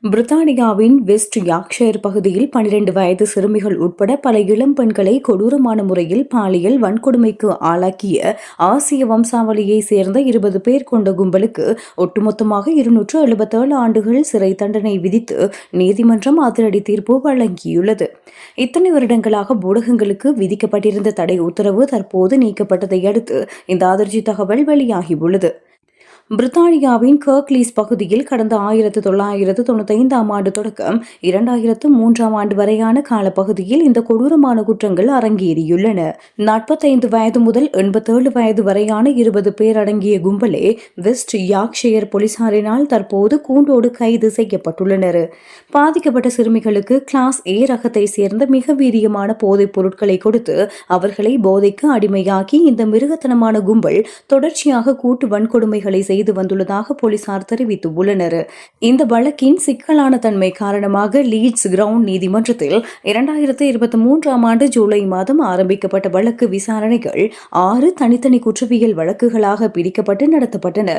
பிரித்தானியாவின் west Yorkshire பகுதியில் 12 வயது சிறுமிகள் உட்பட பல இளம் பெண்களை கொடூரமான முறையில் பாலியல் வன்கொடுமைக்கு ஆளாக்கிய ஆசிய வம்சாவளியைச் சேர்ந்த 20 பேர் கொண்ட கும்பலுக்கு ஒட்டுமொத்தமாக 277 ஆண்டுகள் சிறை தண்டனை விதித்து நீதிமன்றம் அதிரடி தீர்ப்பு வழங்கியுள்ளது. இத்தனை வருடங்களாக ஊடகங்களுக்கு விதிக்கப்பட்டிருந்த தடை உத்தரவு தற்போது நீக்கப்பட்டதை அடுத்து இந்த அதிர்ச்சி தகவல் வெளியாகியுள்ளது. பிரித்தானியாவின் கர்க்லீஸ் பகுதியில் கடந்த 1995ஆம் ஆண்டு தொடக்கம் 2003ஆம் ஆண்டு வரையான காலப்பகுதியில் இந்த கொடூரமான குற்றங்கள் அரங்கேறியுள்ளன. 45 வயது முதல் 87 வயது வரையான 20 பேர் அடங்கிய கும்பலே வெஸ்ட் யார்க்ஷயர் போலீசாரினால் தற்போது கூண்டோடு கைது செய்யப்பட்டுள்ளனர். பாதிக்கப்பட்ட சிறுமிகளுக்கு கிளாஸ் ஏ ரகத்தை சேர்ந்த மிக வீரியமான போதைப் பொருட்களை கொடுத்து அவர்களை போதைக்கு அடிமையாக்கி இந்த மிருகத்தனமான கும்பல் தொடர்ச்சியாக கூட்டு வன்கொடுமைகளை செய்து வந்துள்ளதாக போலீசார் தெரிவித்துள்ளனர். இந்த வழக்கின் சிக்கலான தன்மை காரணமாக லீட்ஸ் கிரவுண்ட் நீதிமன்றத்தில் 2023ஆம் ஆண்டு ஜூலை மாதம் ஆரம்பிக்கப்பட்ட வழக்கு விசாரணைகள் 6 தனித்தனி குற்றவியல் வழக்குகளாக பிரிக்கப்பட்டு நடத்தப்பட்டன.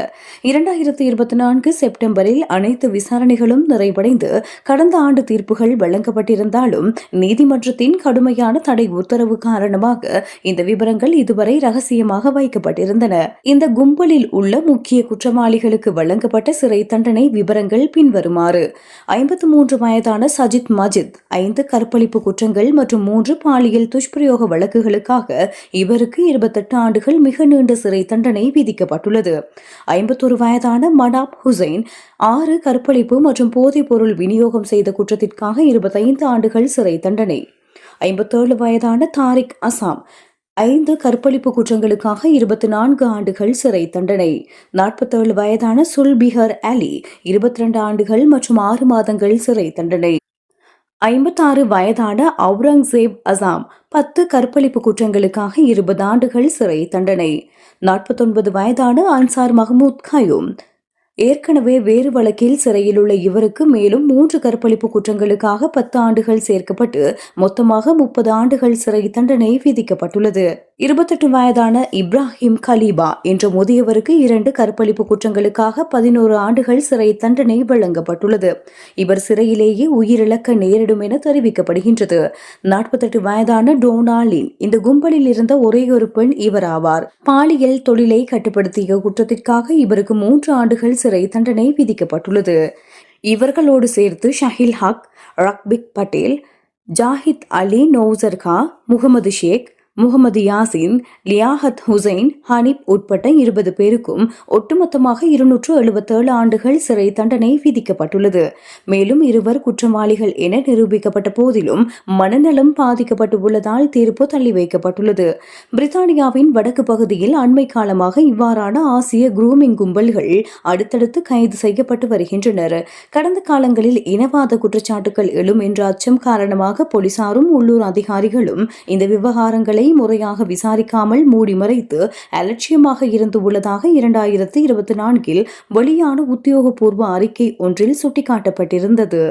2024 செப்டம்பரில் அனைத்து விசாரணைகளும் நிறைவடைந்து கடந்த ஆண்டு தீர்ப்புகள் வழங்கப்பட்டிருந்தாலும் நீதிமன்றத்தின் கடுமையான தடை உத்தரவு காரணமாக இந்த விவரங்கள் இதுவரை ரகசியமாக வைக்கப்பட்டிருந்தன. இந்த கும்பலில் உள்ள முக்கிய குற்றவாளிகளுக்கு வழங்கப்பட்ட சிறை தண்டனை விவரங்கள் பின்வருமாறு: 53 வயதான சஜித் மஜித் 5 கற்பழிப்பு குற்றங்கள் மற்றும் 3 பாலியல் துஷ்பிரயோக வழக்குகளுக்காக இவருக்கு 28 ஆண்டுகள் மிக நீண்ட சிறை தண்டனை விதிக்கப்பட்டுள்ளது. 51 வயதான மனாப் ஹுசைன் 6 கற்பழிப்பு மற்றும் போதைப் பொருள் விநியோகம் செய்த குற்றத்திற்காக 25 ஆண்டுகள் சிறை தண்டனை. 57 வயதான தாரிக் அசாம் 5 கற்பழிப்பு குற்றங்களுக்காக 24 ஆண்டுகள் சிறை தண்டனை. 47 வயதான சுல்பிஹர் அலி 22 ஆண்டுகள் மற்றும் 6 மாதங்கள் சிறை தண்டனை. 56 வயதான அவுரங்கசீப் அசாம் 10 கற்பழிப்பு குற்றங்களுக்காக 20 ஆண்டுகள் சிறை தண்டனை. 49 வயதான அன்சார் மஹ்மூத் கயூம் ஏற்கனவே வேறு வழக்கில் சிறையில் உள்ள இவருக்கு மேலும் 3 கற்பழிப்பு குற்றங்களுக்காக 10 ஆண்டுகள் சேர்க்கப்பட்டு மொத்தமாக 30 ஆண்டுகள் சிறை தண்டனை விதிக்கப்பட்டுள்ளது. 28 வயதான இப்ராஹிம் கலீபா என்ற முதியவருக்கு 2 கற்பழிப்பு குற்றங்களுக்காக 11 ஆண்டுகள் சிறை தண்டனை வழங்கப்பட்டுள்ளது. இவர் சிறையிலேயே உயிரிழக்க நேரிடும் என தெரிவிக்கப்படுகின்றது. 48 வயதான டோனாலின் இந்த கும்பலில் இருந்த ஒரே ஒரு பெண் இவர் ஆவார். பாலியல் தொழிலை கட்டுப்படுத்திய குற்றத்திற்காக இவருக்கு 3 ஆண்டுகள் சிறை தண்டனை விதிக்கப்பட்டுள்ளது. இவர்களோடு சேர்த்து ஷஹில் ஹக், ரக்பிக் பட்டேல், ஜாஹித் அலி நௌசர்கா, முகமது ஷேக், முகமது யாசின், லியாஹத் ஹுசைன், ஹனீப் உட்பட்ட 20 பேருக்கும் ஒட்டுமொத்தமாக 277 ஆண்டுகள் சிறை தண்டனை விதிக்கப்பட்டுள்ளது. மேலும் இருவர் குற்றவாளிகள் என நிரூபிக்கப்பட்ட போதிலும் மனநலம் பாதிக்கப்பட்டுள்ளதால் தீர்ப்பு தள்ளி வைக்கப்பட்டுள்ளது. பிரித்தானியாவின் வடக்கு பகுதியில் அண்மை காலமாக இவ்வாறான ஆசிய குரூமிங் கும்பல்கள் அடுத்தடுத்து கைது செய்யப்பட்டு வருகின்றனர். கடந்த காலங்களில் இனவாத குற்றச்சாட்டுகள் எழும் என்ற அச்சம் காரணமாக போலீசாரும் உள்ளூர் அதிகாரிகளும் இந்த விவகாரங்களை முறையாக விசாரிக்காமல் மூடி மறைத்து அலட்சியமாக இருந்து உள்ளதாக 2024இல் வெளியான உத்தியோகபூர்வ அறிக்கை ஒன்றில் சுட்டிக்காட்டப்பட்டிருந்தது.